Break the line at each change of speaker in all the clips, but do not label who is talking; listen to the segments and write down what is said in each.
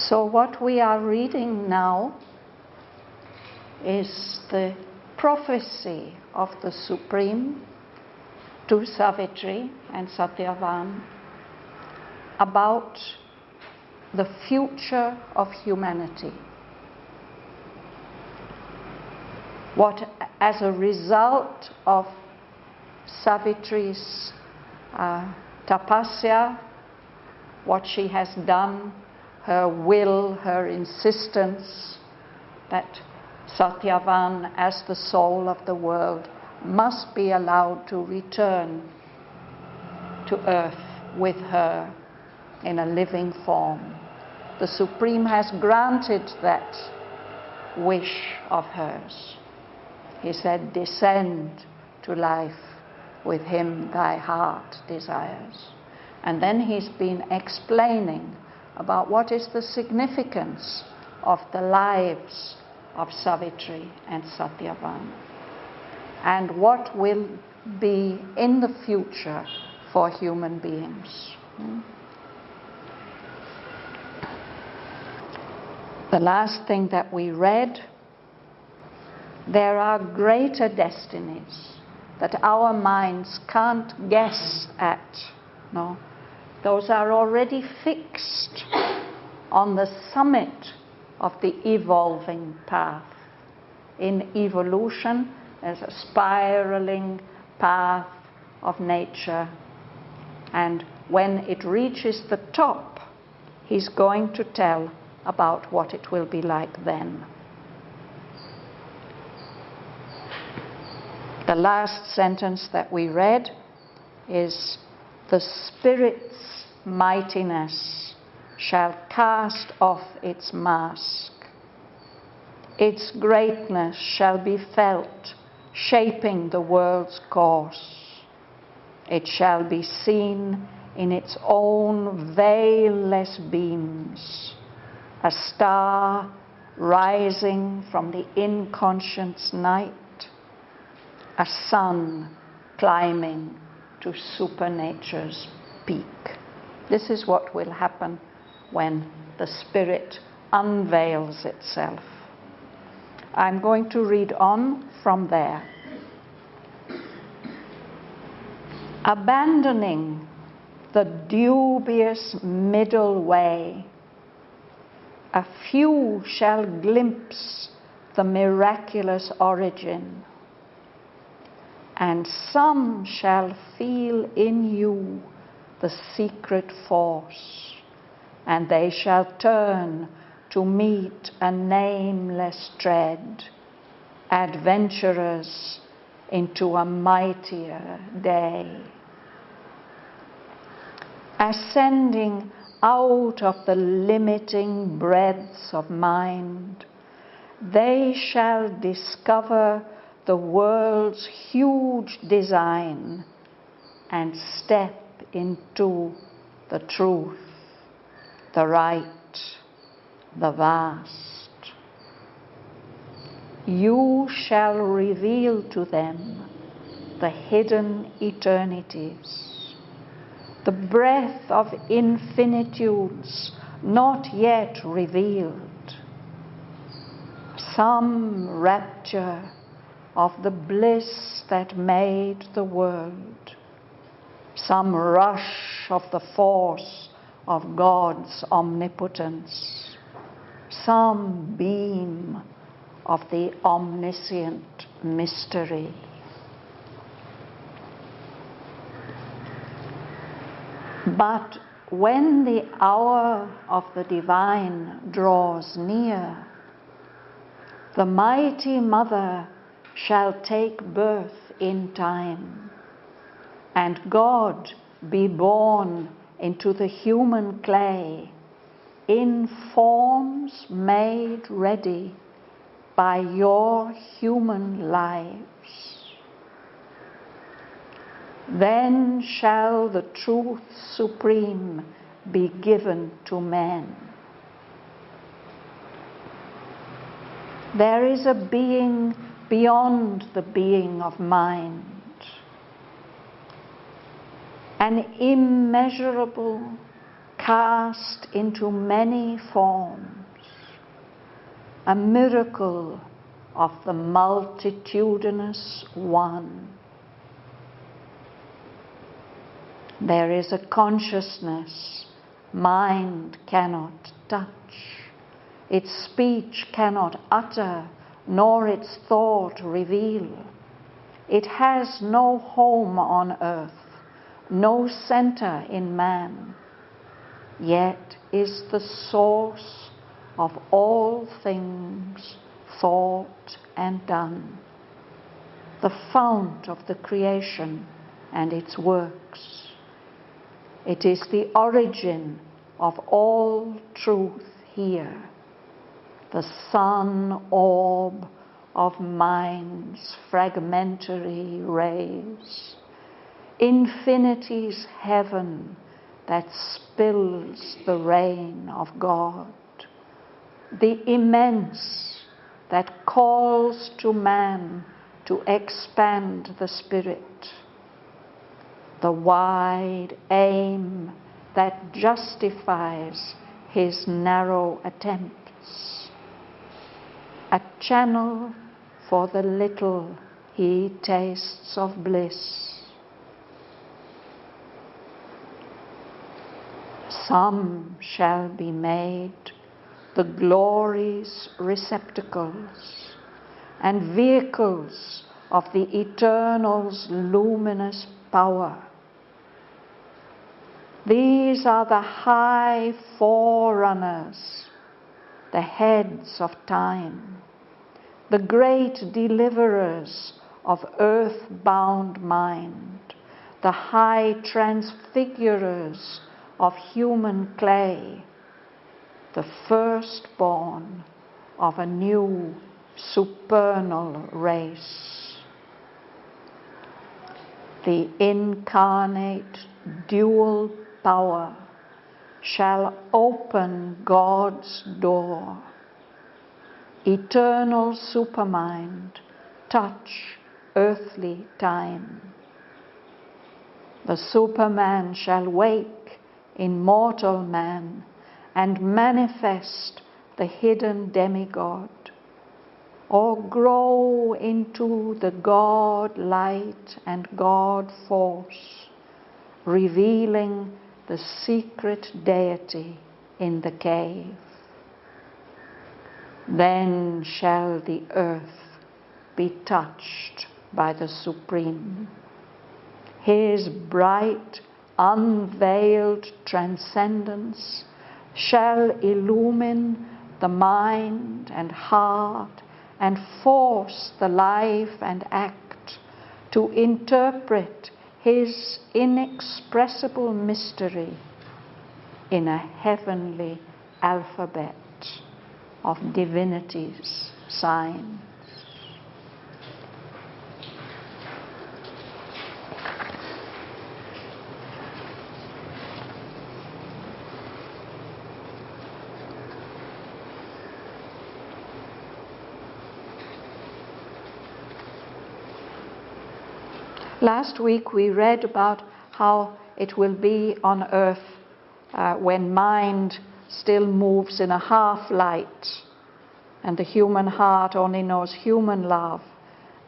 So what we are reading now is the prophecy of the Supreme to Savitri and Shraddhavan about the future of humanity. What, as a result of Savitri's tapasya, what she has done, her will, her insistence that Shraddhavan, as the soul of the world, must be allowed to return to earth with her in a living form. The Supreme has granted that wish of hers. He said, "Descend to life, with him thy heart desires." And then he's been explaining about what is the significance of the lives of Savitri and Shraddhavan, and what will be in the future for human beings. The last thing that we read, there are greater destinies that our minds can't guess at. No, those are already fixed on the summit of the evolving path. In evolution, there's a spiraling path of nature, and when it reaches the top, he's going to tell about what it will be like then. The last sentence that we read is, "The Spirit's mightiness shall cast off its mask. Its greatness shall be felt, shaping the world's course. It shall be seen in its own veilless beams, a star rising from the inconscious night, a sun climbing to supernature's peak." This is what will happen when the Spirit unveils itself. I'm going to read on from there. "Abandoning the dubious middle way, a few shall glimpse the miraculous origin, and some shall feel in you the secret force, and they shall turn to meet a nameless tread, adventurers into a mightier day. Ascending out of the limiting breadths of mind, they shall discover the world's huge design and step into the truth, the right, the vast. You shall reveal to them the hidden eternities, the breath of infinitudes not yet revealed, some rapture of the bliss that made the world, some rush of the force of God's omnipotence, some beam of the omniscient mystery. But when the hour of the divine draws near, the mighty Mother shall take birth in time, and God be born into the human clay in forms made ready by your human lives. Then shall the truth supreme be given to men. There is a being beyond the being of mind, an immeasurable, cast into many forms, a miracle of the multitudinous one. There is a consciousness mind cannot touch, its speech cannot utter, nor its thought reveal. It has no home on earth, no center in man, yet is the source of all things thought and done, the fount of the creation and its works. It is the origin of all truth here, the sun orb of mind's fragmentary rays, infinity's heaven that spills the rain of God, the immense that calls to man to expand the spirit, the wide aim that justifies his narrow attempts, a channel for the little he tastes of bliss. Some shall be made the glory's receptacles and vehicles of the Eternal's luminous power. These are the high forerunners, the heads of time, the great deliverers of earth-bound mind, the high transfigurers of human clay, the firstborn of a new supernal race. The incarnate dual power shall open God's door. Eternal supermind touch earthly time. The Superman shall wake in mortal man and manifest the hidden demigod, or grow into the God light and God force, revealing the secret deity in the cave. Then shall the earth be touched by the Supreme. His bright, unveiled transcendence shall illumine the mind and heart and force the life and act to interpret his inexpressible mystery in a heavenly alphabet of divinity's signs. Last week we read about how it will be on earth when mind still moves in a half light and the human heart only knows human love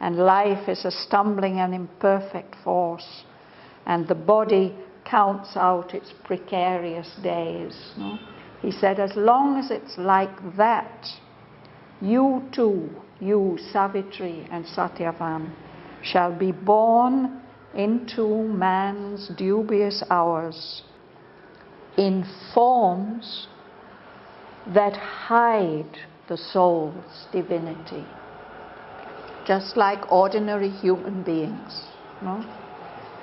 and life is a stumbling and imperfect force and the body counts out its precarious days. No? He said, as long as it's like that, you too, you Savitri and Satyavan, shall be born into man's dubious hours in forms that hide the soul's divinity, just like ordinary human beings. No?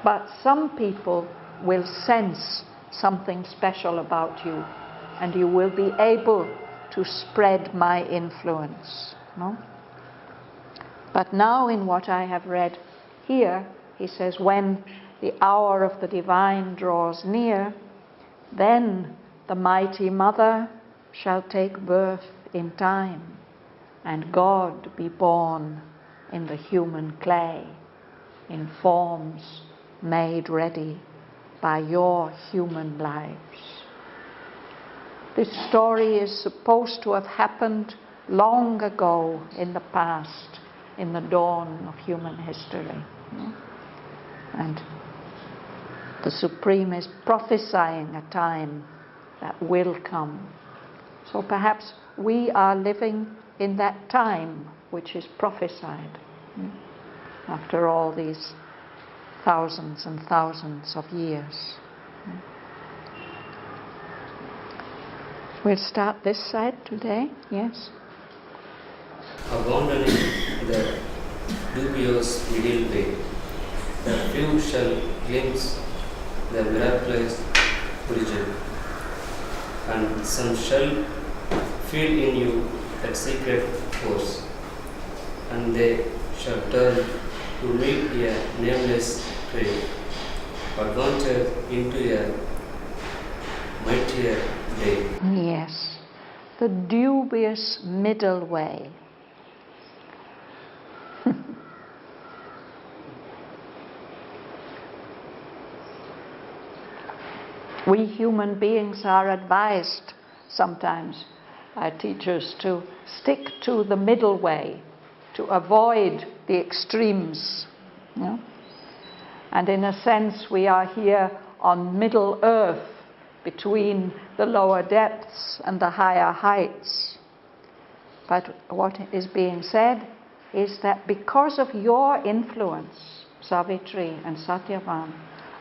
But some people will sense something special about you, and you will be able to spread my influence. No? But now in what I have read here, he says, when the hour of the divine draws near, then the mighty mother shall take birth in time, and God be born in the human clay, in forms made ready by your human lives. This story is supposed to have happened long ago in the past, in the dawn of human history. And the Supreme is prophesying a time that will come. So perhaps we are living in that time which is prophesied after all these thousands and thousands of years. We'll start this side today, yes?
Abandoning the dubious middle way, the few shall glimpse the miraculous origin, and some shall feel in you that secret force, and they shall turn to meet a nameless trail, but wanted into a mightier day.
Yes, the dubious middle way. We human beings are advised sometimes by teachers to stick to the middle way, to avoid the extremes. You know? And in a sense, we are here on Middle Earth, between the lower depths and the higher heights. But what is being said is that because of your influence, Savitri and Satyavan,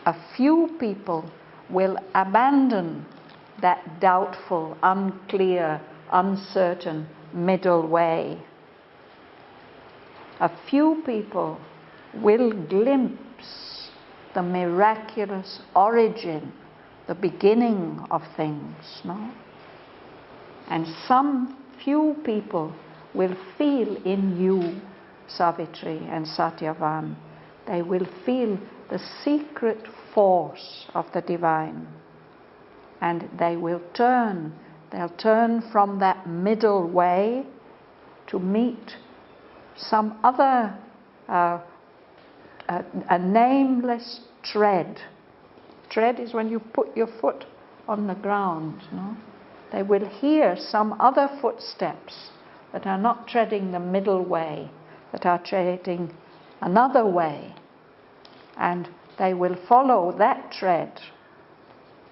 a few people will abandon that doubtful, unclear, uncertain middle way. A few people will glimpse the miraculous origin, the beginning of things, no? And some few people will feel in you, Savitri and Satyavan, they will feel the secret force of the divine, and they'll turn from that middle way to meet some other a nameless tread. Tread is when you put your foot on the ground, no? They will hear some other footsteps that are not treading the middle way, that are treading another way, and they will follow that tread,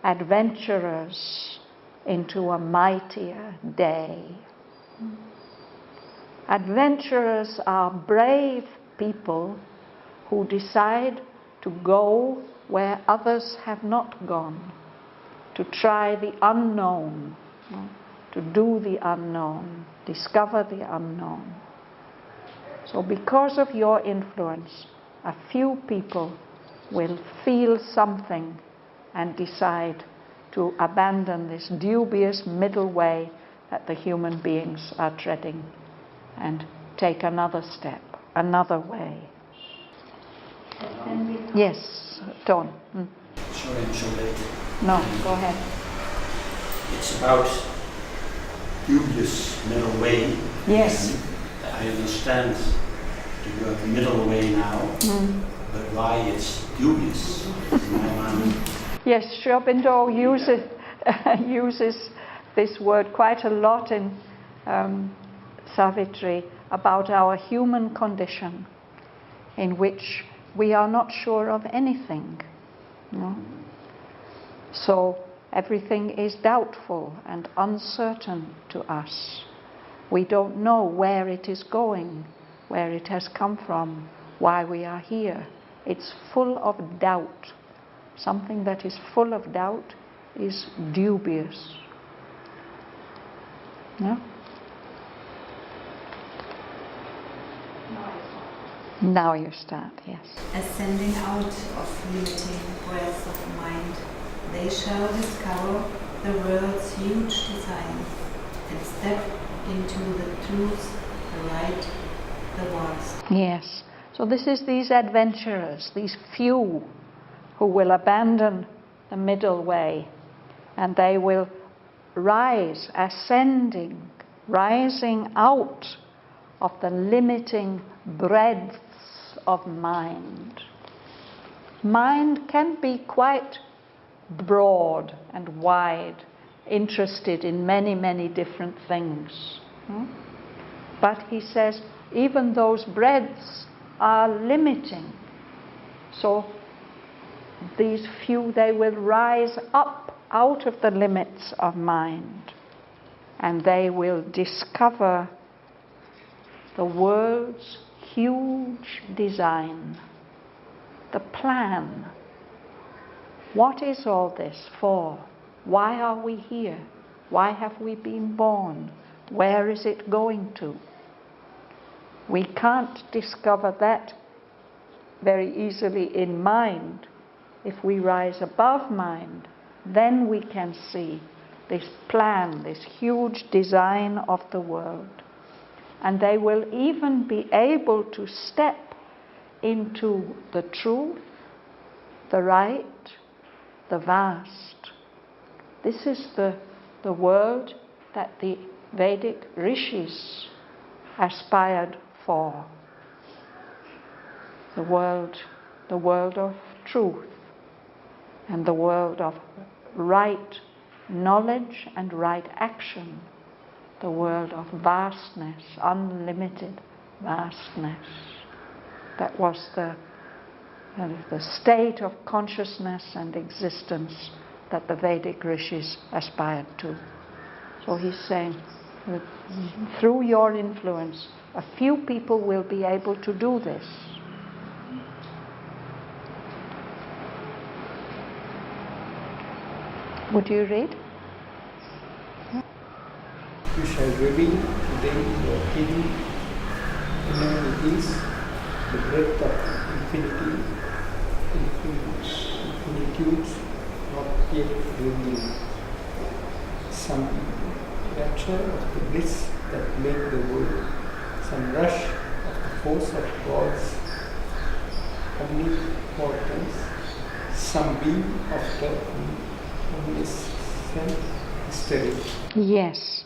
adventurers into a mightier day. Adventurers are brave people who decide to go where others have not gone, to try the unknown, to do the unknown, discover the unknown. So because of your influence, a few people will feel something and decide to abandon this dubious middle way that the human beings are treading and take another step, another way. Yes, Don.
Sorry, I'm so late.
No, go ahead.
It's about dubious middle way.
Yes.
And I understand the word middle way now, but why it's dubious in my mind.
Yes, Aurobindo uses this word quite a lot in Savitri about our human condition, in which we are not sure of anything. No? So everything is doubtful and uncertain to us. We don't know where it is going, where it has come from, why we are here. It's full of doubt. Something that is full of doubt is dubious. Yeah? Now you start, yes.
Ascending out of limiting breath of mind, they shall discover the world's huge design and step into the truth, the right, the vast.
Yes. So this is these adventurers, these few who will abandon the middle way, and they will rise, ascending, rising out of the limiting breadths of mind. Mind can be quite broad and wide. interested in many, many different things. But he says, even those breadths are limiting. So these few, they will rise up out of the limits of mind, and they will discover the world's huge design, the plan. What is all this for? Why are we here? Why have we been born? Where is it going to? We can't discover that very easily in mind. If we rise above mind, then we can see this plan, this huge design of the world. And they will even be able to step into the truth, the right, the vast. This is the world that the Vedic rishis aspired for. The world of truth, and the world of right knowledge and right action, the world of vastness, unlimited vastness. That was the state of consciousness and existence that the Vedic rishis aspired to. So he's saying that through your influence, a few people will be able to do this. Would you read?
You shall reveal to them your hidden infinitudes, the breadth of infinity, infinitudes not yet revealed. Some rapture of the bliss that made the world, some rush of the force of God's omnipotence, some beam of the omniscient mystery.
Yes.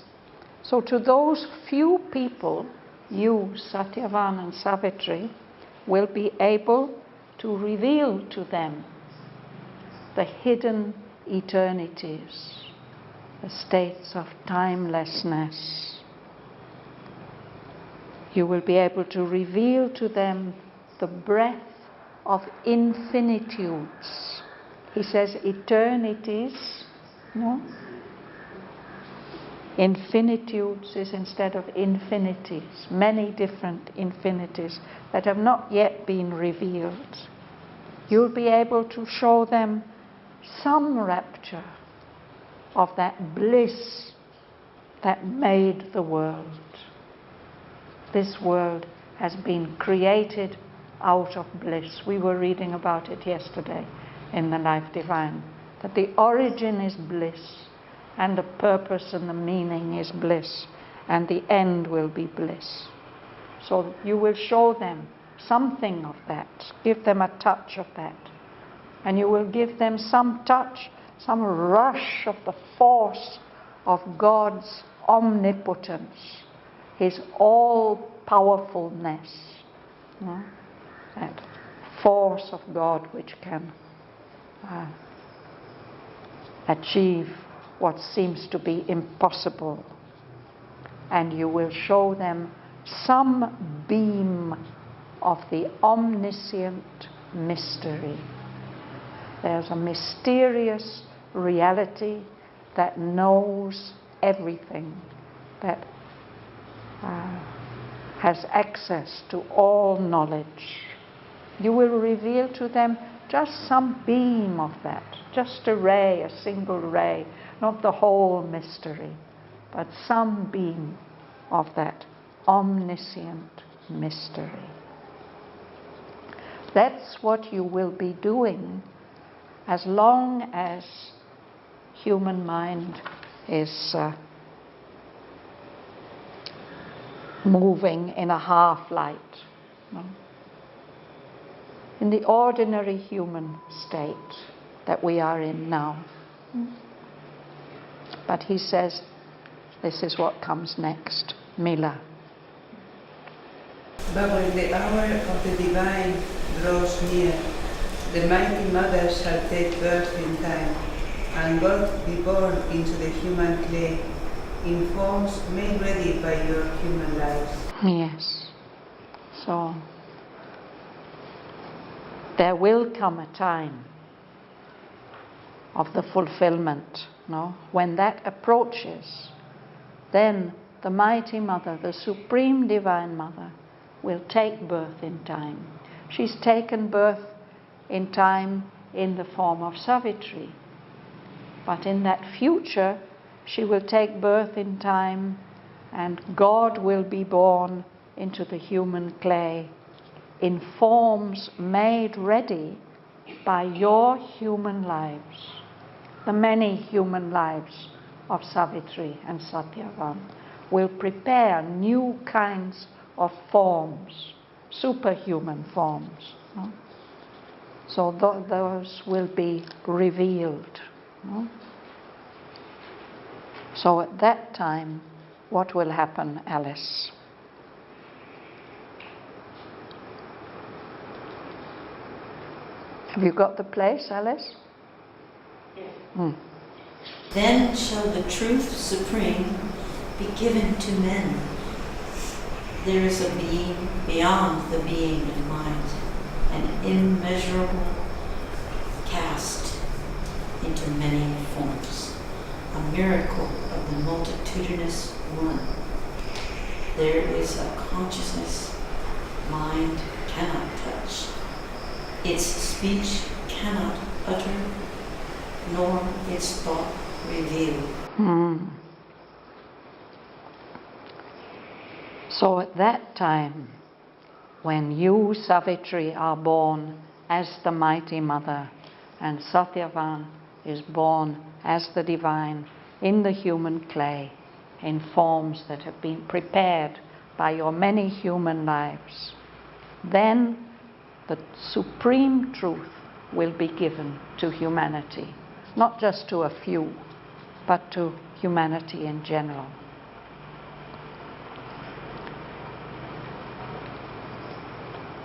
So to those few people, you, Satyavan and Savitri, will be able to reveal to them the hidden eternities, the states of timelessness. You will be able to reveal to them the breadth of infinitudes. He says eternities, no? Infinitudes is instead of infinities, many different infinities that have not yet been revealed. You'll be able to show them some rapture of that bliss that made the world. This world has been created out of bliss. We were reading about it yesterday in the Life Divine, that the origin is bliss, and the purpose and the meaning is bliss, and the end will be bliss. So you will show them something of that, give them a touch of that, and you will give them some touch, some rush of the force of God's omnipotence, His all-powerfulness, that force of God which can achieve what seems to be impossible. And you will show them some beam of the omniscient mystery. There's a mysterious reality that knows everything, that has access to all knowledge. You will reveal to them just some beam of that, just a ray, a single ray, not the whole mystery, but some beam of that omniscient mystery. That's what you will be doing as long as human mind is moving in a half-light. In the ordinary human state that we are in now. But he says, this is what comes next. Mila.
But when the hour of the divine draws near, the mighty mother shall take birth in time, and both be born into the human clay in forms made ready by your human lives.
Yes. So there will come a time of the fulfillment, no? When that approaches, then the Mighty Mother, the Supreme Divine Mother, will take birth in time. She's taken birth in time in the form of Savitri. But in that future, she will take birth in time, and God will be born into the human clay in forms made ready by your human lives, the many human lives of Savitri and Satyavan will prepare new kinds of forms, superhuman forms. No? So those will be revealed. No? So at that time, what will happen, Alice? Have you got the place, Alice? Yes.
Then shall the truth supreme be given to men. There is a being beyond the being of mind, an immeasurable cast into many forms, a miracle of the multitudinous one. There is a consciousness mind cannot touch, its speech cannot utter, nor its thought reveal.
So at that time, when you, Savitri, are born as the Mighty Mother, and Satyavan is born as the Divine in the human clay, in forms that have been prepared by your many human lives, then the supreme truth will be given to humanity, not just to a few, but to humanity in general.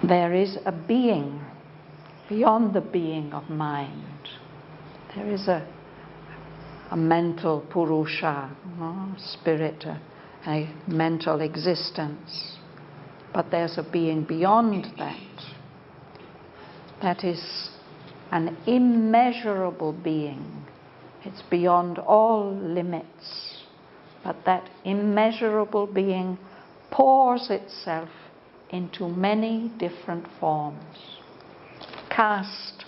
There is a being beyond the being of mind. There is a mental purusha, spirit, a mental existence. But there's a being beyond that. That is an immeasurable being. It's beyond all limits. But that immeasurable being pours itself into many different forms. Cast,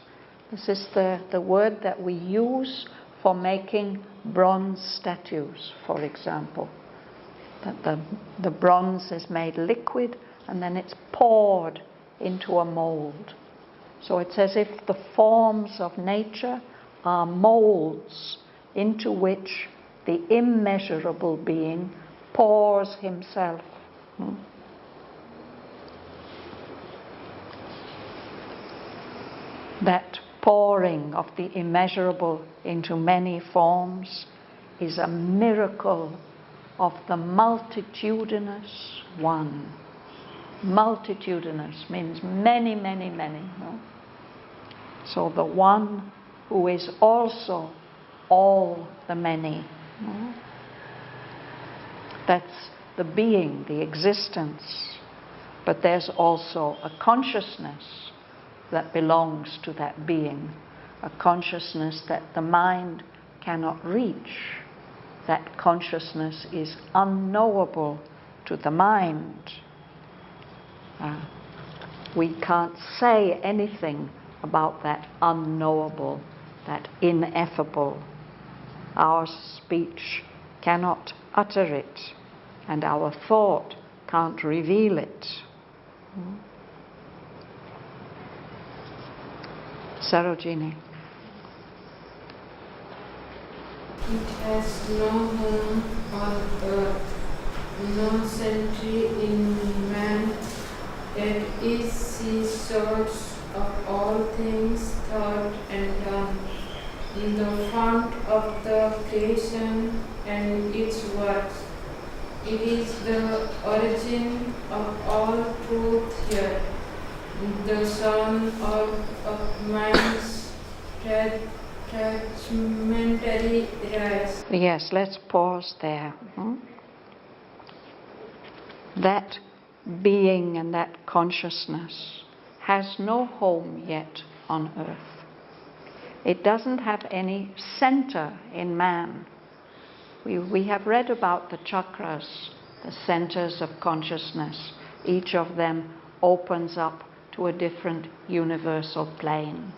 this is the word that we use for making bronze statues, for example. That the bronze is made liquid and then it's poured into a mold. So it's as if the forms of nature are molds into which the immeasurable being pours himself. That pouring of the immeasurable into many forms is a miracle of the multitudinous one. Multitudinous means many, many, many. No? So the one who is also all the many. No? That's the being, the existence. But there's also a consciousness that belongs to that being, a consciousness that the mind cannot reach. That consciousness is unknowable to the mind. We can't say anything about that unknowable, that ineffable. Our speech cannot utter it, and our thought can't reveal it. Sarojini.
It has no home on earth, no sentry in man, yet is the source of all things thought and done, in the fount of the creation and its works. It is the origin of all truth here, the sun of mind's strength attachmentary rise.
Yes, let's pause there. That being and that consciousness has no home yet on earth. It doesn't have any center in man. We have read about the chakras, the centers of consciousness. Each of them opens up to a different universal plane.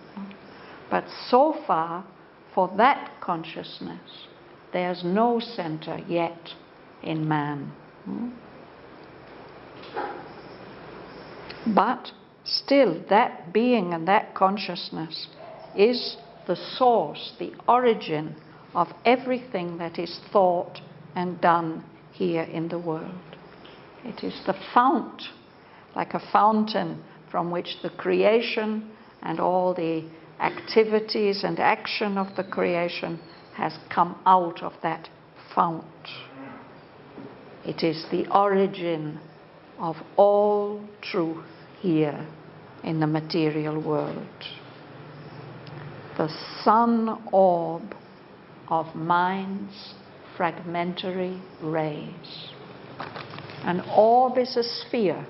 But so far, for that consciousness, there's no center yet in man. But still, that being and that consciousness is the source, the origin of everything that is thought and done here in the world. It is the fount, like a fountain from which the creation and all the activities and action of the creation has come out of that fount. It is the origin of all truth here in the material world. The sun orb of mind's fragmentary rays. An orb is a sphere.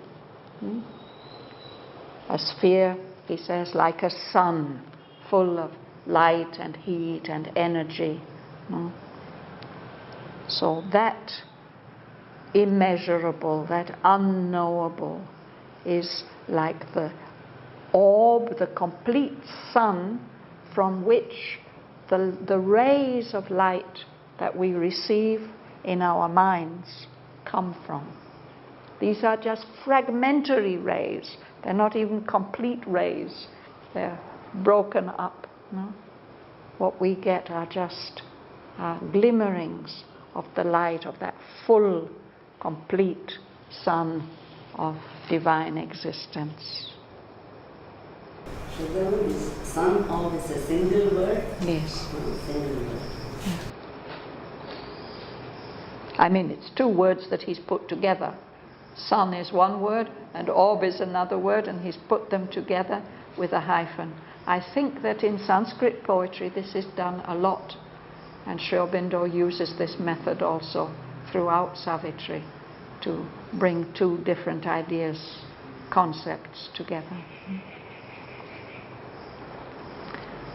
A sphere, he says, like a sun, full of light and heat and energy. So that immeasurable, that unknowable, is like the orb, the complete sun, from which the rays of light that we receive in our minds come from. These are just fragmentary rays. They're not even complete rays. They're broken up. What we get are just glimmerings of the light of that full, complete sun of divine existence.
Shraddhavan, is sun always a single word?
Yes.
Single word.
I mean, it's two words that he's put together. Sun is one word and orb is another word, and he's put them together with a hyphen. I think that in Sanskrit poetry this is done a lot, and Aurobindo uses this method also throughout Savitri to bring two different ideas, concepts together.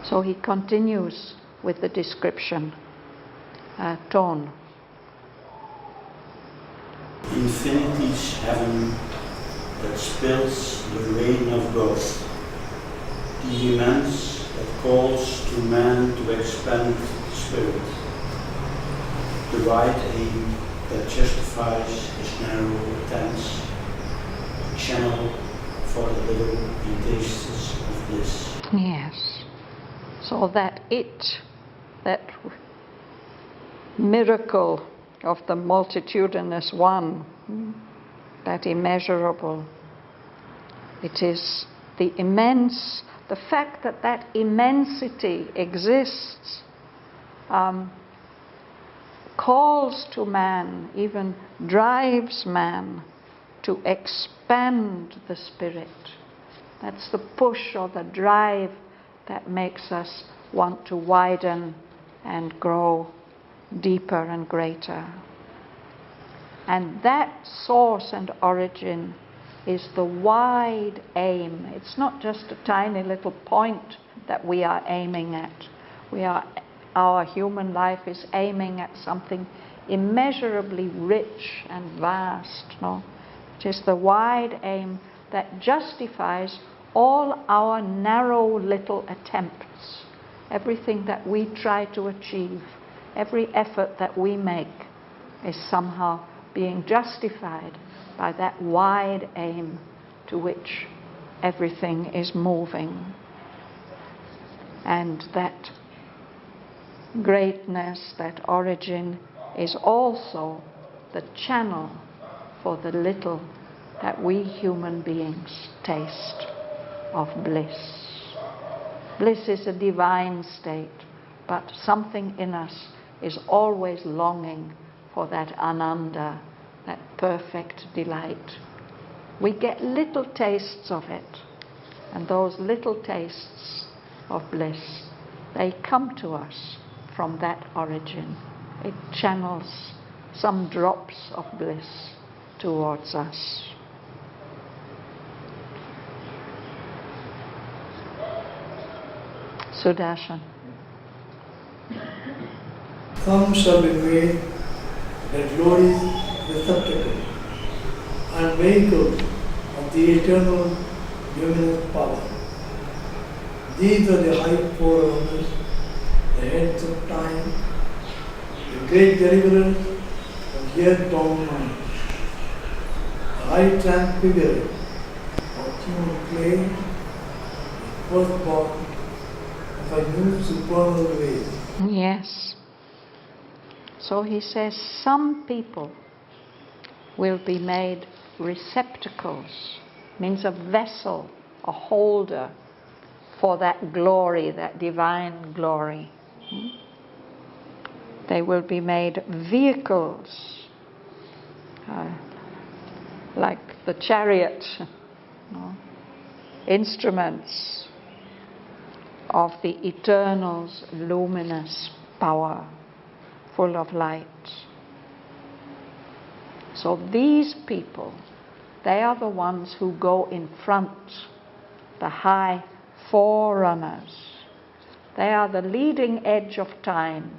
So he continues with the description. Tone.
Infinities heaven that spills the rain of growth, the immense that calls to man to expand spirit, the right aim that justifies his narrow attempts, a channel for the little tastes of bliss.
Yes. So that miracle of the multitudinous one, that immeasurable, it is the immense, the fact that that immensity exists calls to man, even drives man to expand the spirit. That's the push or the drive that makes us want to widen and grow deeper and greater. And that source and origin is the wide aim. It's not just a tiny little point that we are aiming at. Our human life is aiming at something immeasurably rich and vast. No? It is the wide aim that justifies all our narrow little attempts. Everything that we try to achieve, every effort that we make is somehow being justified by that wide aim to which everything is moving. And that greatness, that origin, is also the channel for the little that we human beings taste of bliss. Bliss is a divine state, but something in us is always longing for that ananda, that perfect delight. We get little tastes of it, and those little tastes of bliss they come to us from that origin. It channels some drops of bliss towards us. Sudarshan.
Some shall be made the glory's receptacle and vehicle of the eternal luminous power. These are the high forerunners, the heads of time, the great deliverers of earth-bound mind, the high transfigurer of human clay, the firstborn of a new supernal race.
Yes. So he says some people will be made receptacles, means a vessel, a holder for that glory, that divine glory. They will be made vehicles, like the chariot, instruments of the eternal's luminous power, full of light. So these people, they are the ones who go in front, the high forerunners. They are the leading edge of time.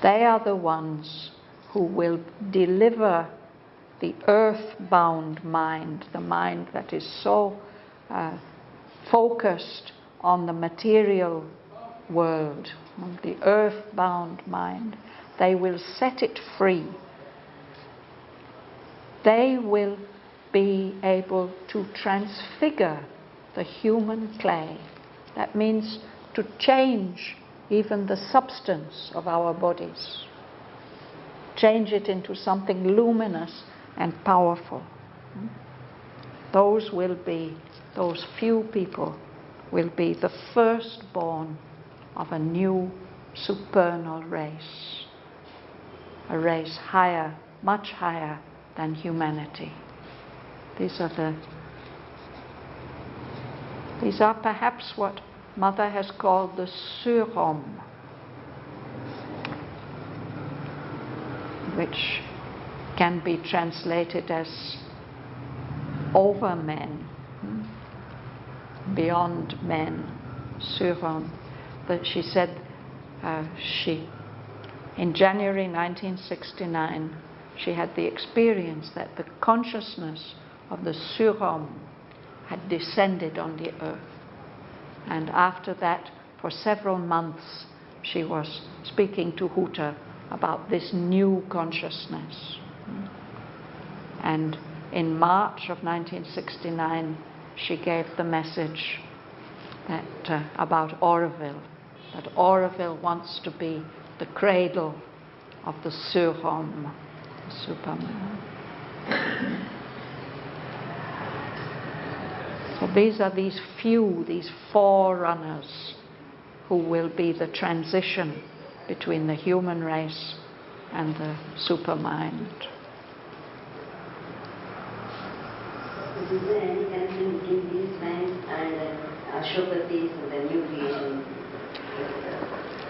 They are the ones who will deliver the earth-bound mind, the mind that is so focused on the material world, the earth-bound mind. They will set it free. They will be able to transfigure the human clay. That means to change even the substance of our bodies. Change it into something luminous and powerful. Those few people will be the firstborn of a new supernal race. A race higher, much higher than humanity. These are perhaps what Mother has called the surhomme, which can be translated as over men, beyond men, surhomme. That she said, in January 1969, she had the experience that the consciousness of the surhomme had descended on the earth. And after that, for several months, she was speaking to Huta about this new consciousness. And in March of 1969, she gave the message that about Auroville, that Auroville wants to be the cradle of the surhomme, the superman. So these are these forerunners who will be the transition between the human race and the supermind.
Is there any connection between these minds and Ashwapati's and the new creation?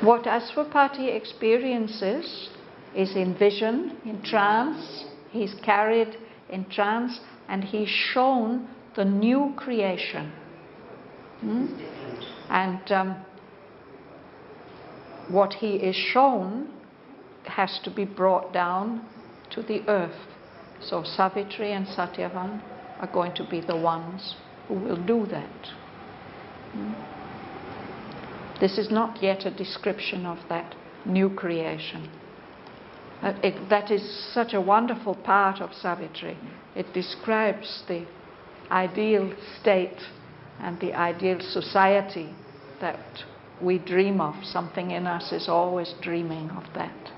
What Ashwapati experiences is in vision, in trance. He's carried in trance and he's shown the new creation. And what he is shown has to be brought down to the earth. So Savitri and Satyavan are going to be the ones who will do that. This is not yet a description of that new creation. That is such a wonderful part of Savitri. It describes the ideal state and the ideal society that we dream of. Something in us is always dreaming of that.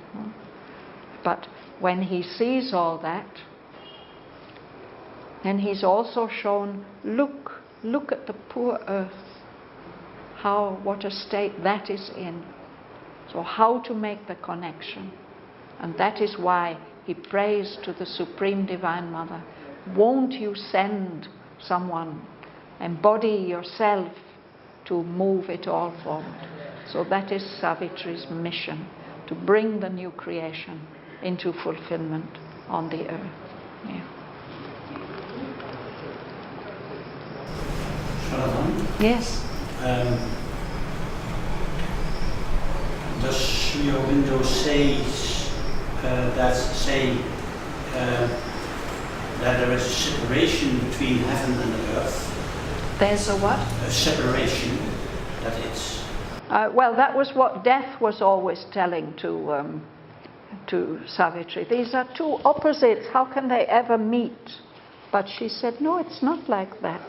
But when he sees all that, then he's also shown, look at the poor earth, what a state that is in. So how to make the connection. And that is why he prays to the Supreme Divine Mother, won't you send someone, embody yourself to move it all forward. So that is Savitri's mission, to bring the new creation into fulfillment on the earth. Yeah.
Shraddhavan?
Yes.
Does Aurobindo say that there is a separation between heaven and earth?
There's a what?
A separation, that it's...
Well, that was what Death was always telling to Savitri. These are two opposites. How can they ever meet? But she said, no, it's not like that.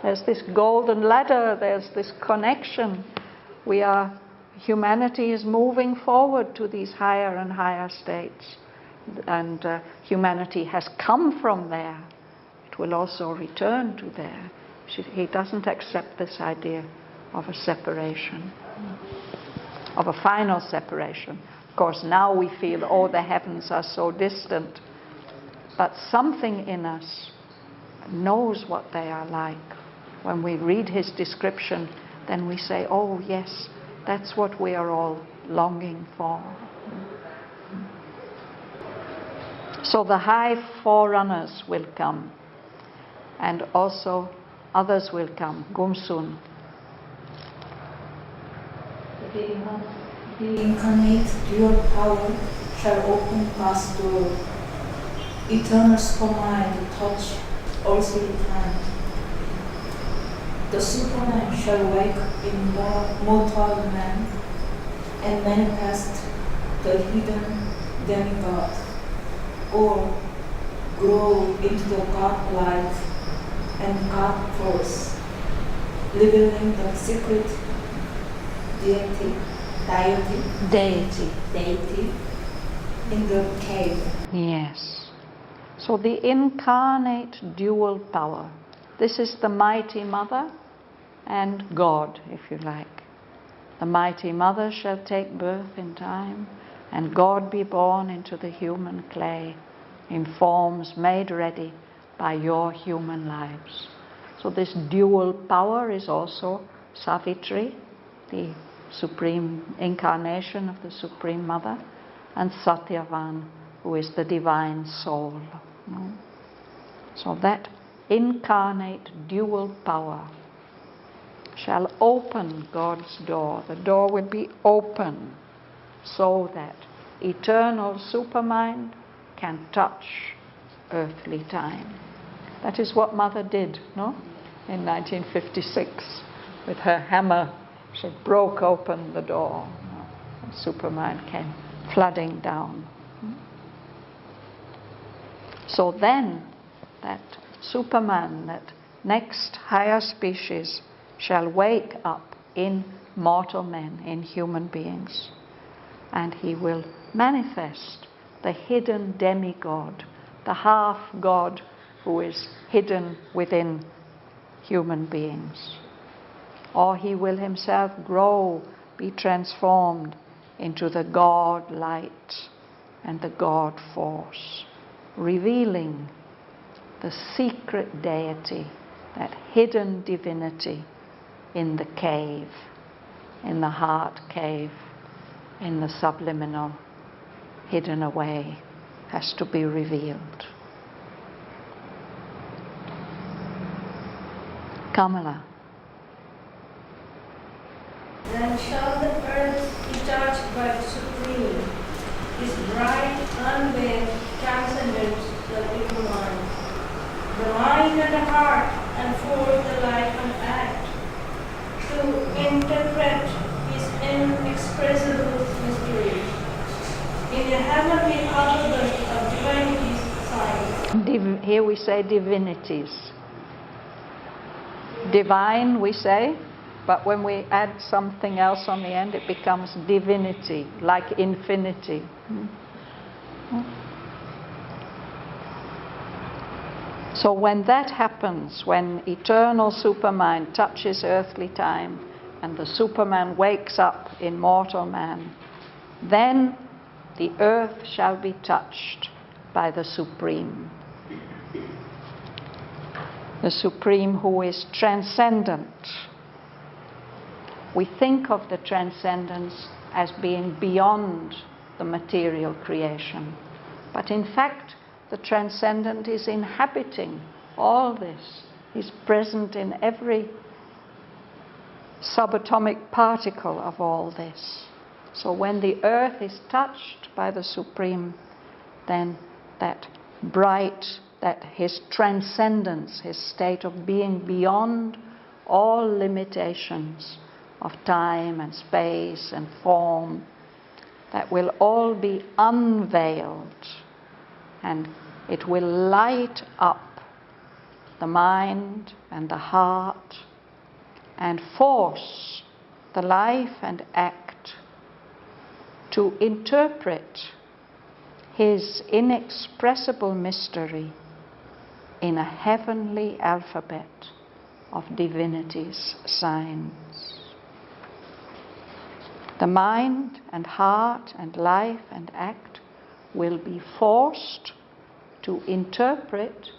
There's this golden ladder. There's this connection. Humanity is moving forward to these higher and higher states. And humanity has come from there. It will also return to there. He doesn't accept this idea of a separation, of a final separation. Of course, now we feel, oh, the heavens are so distant. But something in us knows what they are like. When we read his description, then we say, oh, yes, that's what we are all longing for. So the high forerunners will come, and also others will come. Gumsun.
The incarnate dual power shall open past door. Eternal supermind touch earthly time. The Superman shall wake in mortal man and manifest the hidden demigod, or grow into the God life and God force, revealing the secret deity in the cave.
Yes. So the incarnate dual power. This is the mighty mother and God, if you like. The mighty mother shall take birth in time, and God be born into the human clay in forms made ready by your human lives. So this dual power is also Savitri, the supreme incarnation of the Supreme Mother, and Satyavan, who is the divine soul. So that incarnate dual power shall open God's door. The door will be open so that eternal supermind can touch earthly time. That is what Mother did, no? In 1956, with her hammer, she broke open the door. And supermind came flooding down. So then, that Superman, that next higher species, shall wake up in mortal men, in human beings, and he will manifest the hidden demigod, the half-god who is hidden within human beings. Or he will himself grow, be transformed into the God light and the God force, revealing the secret deity, that hidden divinity in the cave, in the heart cave, in the subliminal, hidden away, has to be revealed. Kamala.
Then shall the earth be touched by the Supreme, his bright, unveiled transcendence, the little mind. The mind and the heart enforce the life and act, to interpret his inexpressible mystery. In the heavenly alphabet of divinity's signs.
Here we say divinities. Divine, we say, but when we add something else on the end, it becomes divinity, like infinity. So when that happens, when eternal supermind touches earthly time and the Superman wakes up in mortal man, then the earth shall be touched by the Supreme. The Supreme who is transcendent, We think of the transcendence as being beyond the material creation. But in fact, the transcendent is inhabiting all this. He's present in every subatomic particle of all this. So when the earth is touched by the Supreme, then that his transcendence, his state of being beyond all limitations of time and space and form, that will all be unveiled, and it will light up the mind and the heart and force the life and act to interpret his inexpressible mystery in a heavenly alphabet of divinity's signs. The mind and heart and life and act will be forced to interpret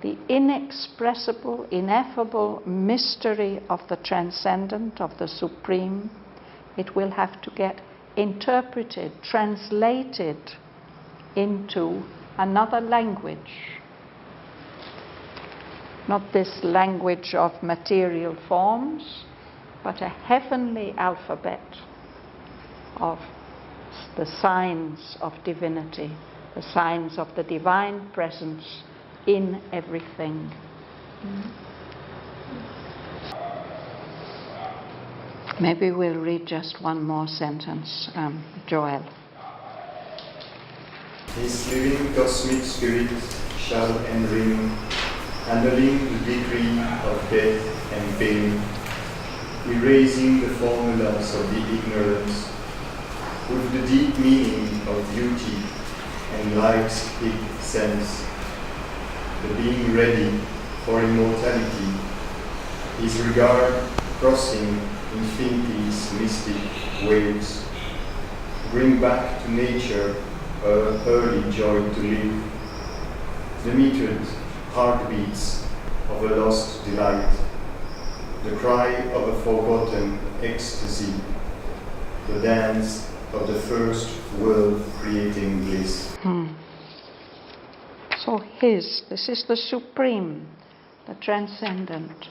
the inexpressible, ineffable mystery of the transcendent, of the Supreme. It will have to get interpreted, translated into another language. Not this language of material forms, but a heavenly alphabet of the signs of divinity, the signs of the divine presence in everything. Maybe we'll read just one more sentence, Joel.
His living cosmic spirit shall enring, annulling the decree of death and pain, erasing the formulas of the ignorance, with the deep meaning of beauty and life's big sense, the being ready for immortality, his regard crossing infinity's mystic waves, bring back to nature her early joy to live, the metered heartbeats of a lost delight, the cry of a forgotten ecstasy, the dance of the first world-creating bliss.
So this is the Supreme, the Transcendent.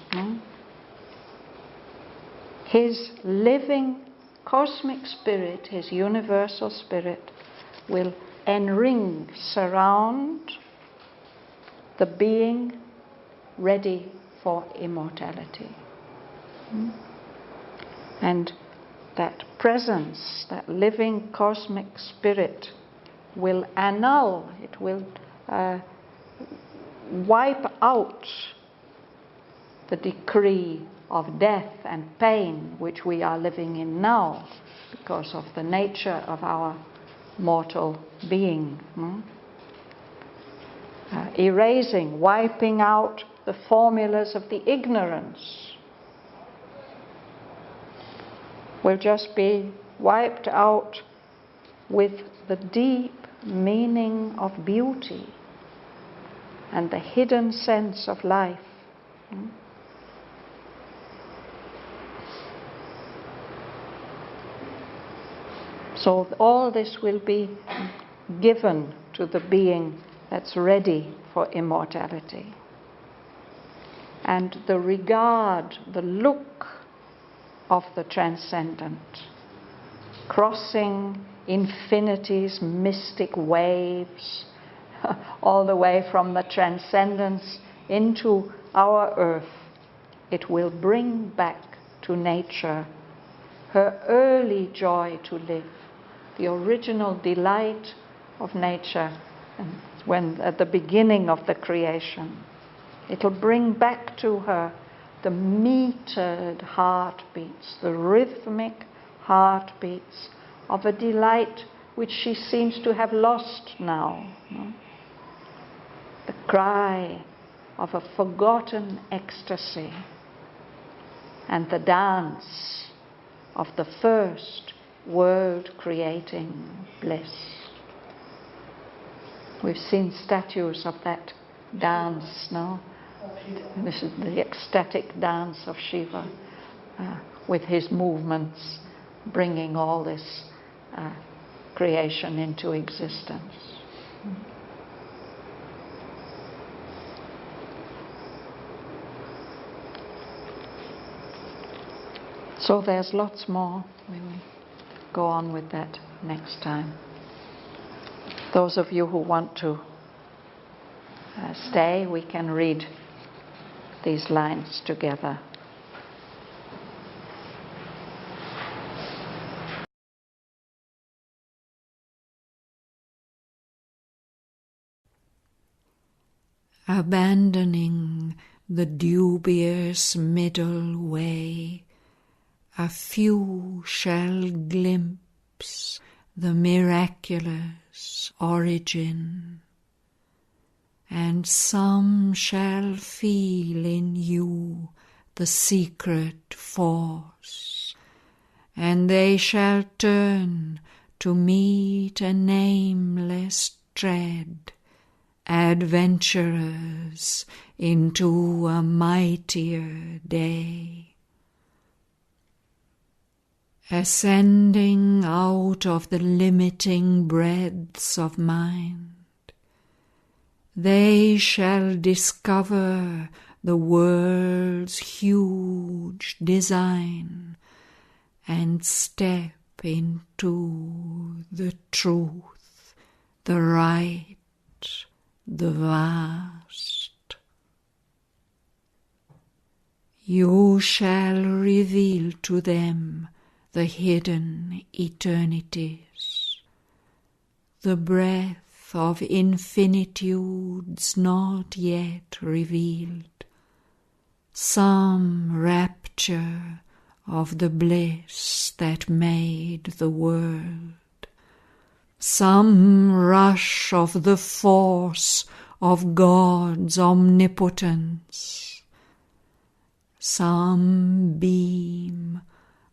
His living cosmic spirit, his universal spirit, will enring, surround the being ready for immortality. And that presence, that living cosmic spirit, will annul, it will wipe out the decree of death and pain which we are living in now because of the nature of our mortal being. Erasing, wiping out the formulas of the ignorance will just be wiped out with the deep meaning of beauty and the hidden sense of life. So all this will be given to the being that's ready for immortality. And the regard, the look of the transcendent, crossing infinity's mystic waves, all the way from the transcendence into our earth, it will bring back to nature her early joy to live, the original delight of nature, and when at the beginning of the creation. It'll bring back to her the metered heartbeats, the rhythmic heartbeats of a delight which she seems to have lost now. The cry of a forgotten ecstasy and the dance of the first world-creating bliss. We've seen statues of that dance, no? This is the ecstatic dance of Shiva. with his movements, bringing all this creation into existence. So there's lots more. We will go on with that next time. Those of you who want to stay, we can read these lines together.
Abandoning the dubious middle way, a few shall glimpse the miraculous origin, and some shall feel in you the secret force, and they shall turn to meet a nameless tread, adventurers into a mightier day. Ascending out of the limiting breadths of mind, they shall discover the world's huge design and step into the truth, the right, the vast. You shall reveal to them the hidden eternities, the breath of infinitudes not yet revealed, some rapture of the bliss that made the world, some rush of the force of God's omnipotence, some beam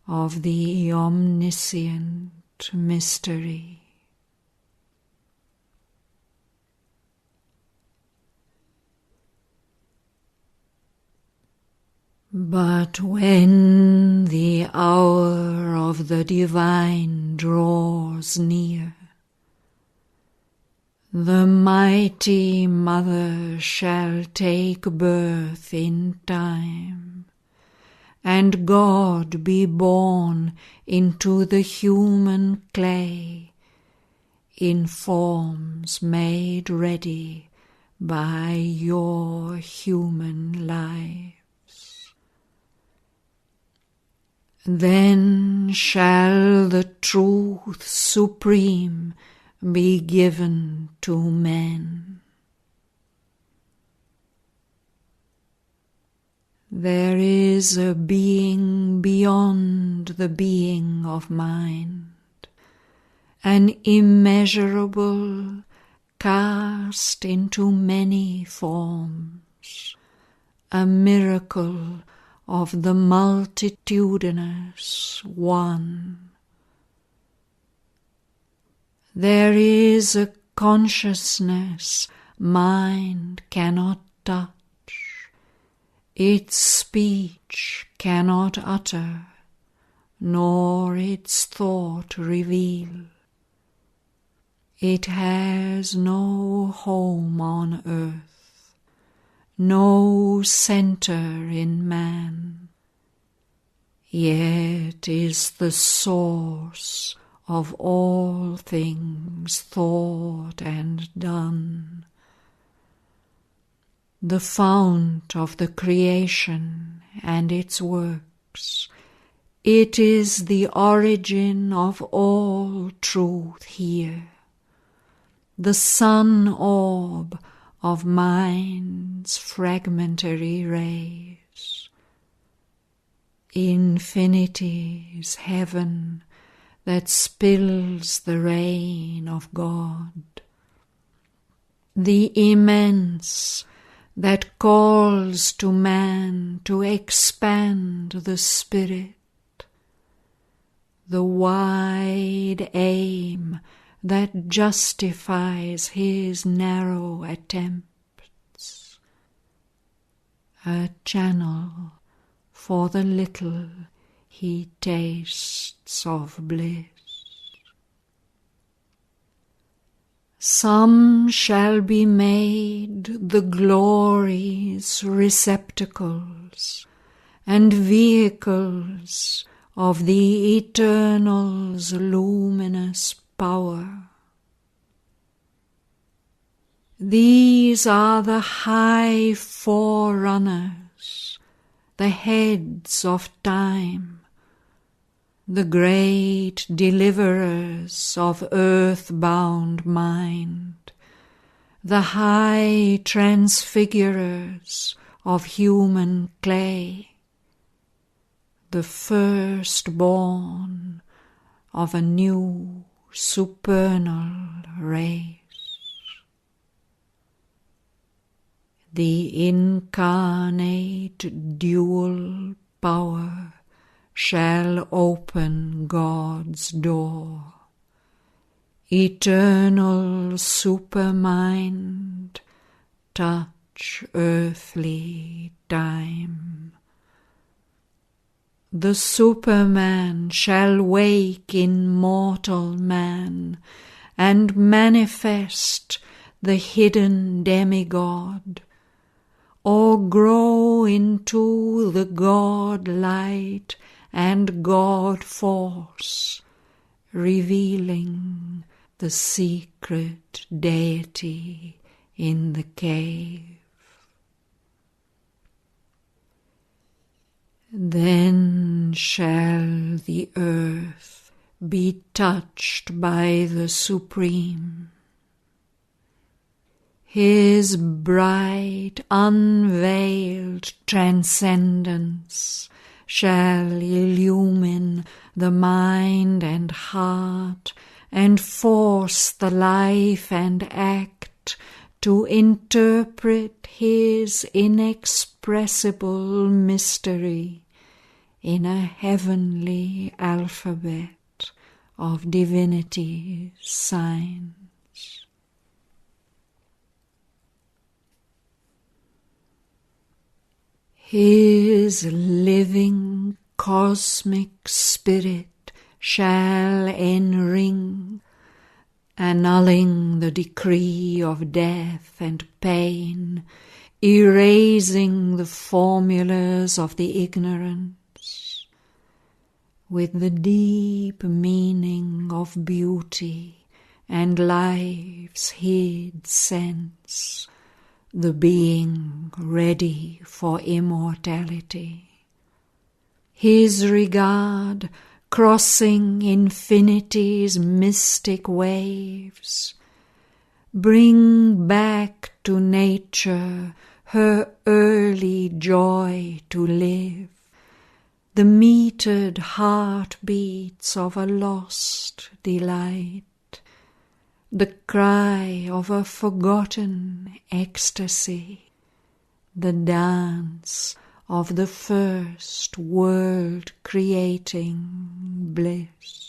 of the omniscient mystery. But when the hour of the divine draws near, the mighty Mother shall take birth in time, and God be born into the human clay, in forms made ready by your human lives. Then shall the truth supreme be given to men. There is a being beyond the being of mind, an immeasurable cast into many forms, a miracle of the multitudinous one. There is a consciousness mind cannot touch, its speech cannot utter, nor its thought reveal. It has no home on earth, no center in man, yet is the source of all things thought and done, the fount of the creation and its works. It is the origin of all truth here, the sun orb of mind's fragmentary rays. Infinity's heaven that spills the rain of God, the immense that calls to man to expand the spirit, the wide aim that justifies his narrow attempts, a channel for the little he tastes of bliss. Some shall be made the glory's receptacles and vehicles of the Eternal's luminous power. These are the high forerunners, the heads of time, the great deliverers of earth-bound mind, the high transfigurers of human clay, the firstborn of a new supernal race. The incarnate dual power shall open God's door. Eternal supermind, touch earthly time. The Superman shall wake in mortal man and manifest the hidden demigod, or grow into the God-light and God-force, revealing the secret deity in the cave. Then shall the earth be touched by the Supreme. His bright, unveiled transcendence shall illumine the mind and heart and force the life and act to interpret his inexpressible mystery in a heavenly alphabet of divinity's signs. His living cosmic spirit shall enring, annulling the decree of death and pain, erasing the formulas of the ignorance, with the deep meaning of beauty and life's hid sense, the being ready for immortality. His regard crossing infinity's mystic waves, bring back to nature her early joy to live, the metered heartbeats of a lost delight, the cry of a forgotten ecstasy, the dance of the first world-creating bliss.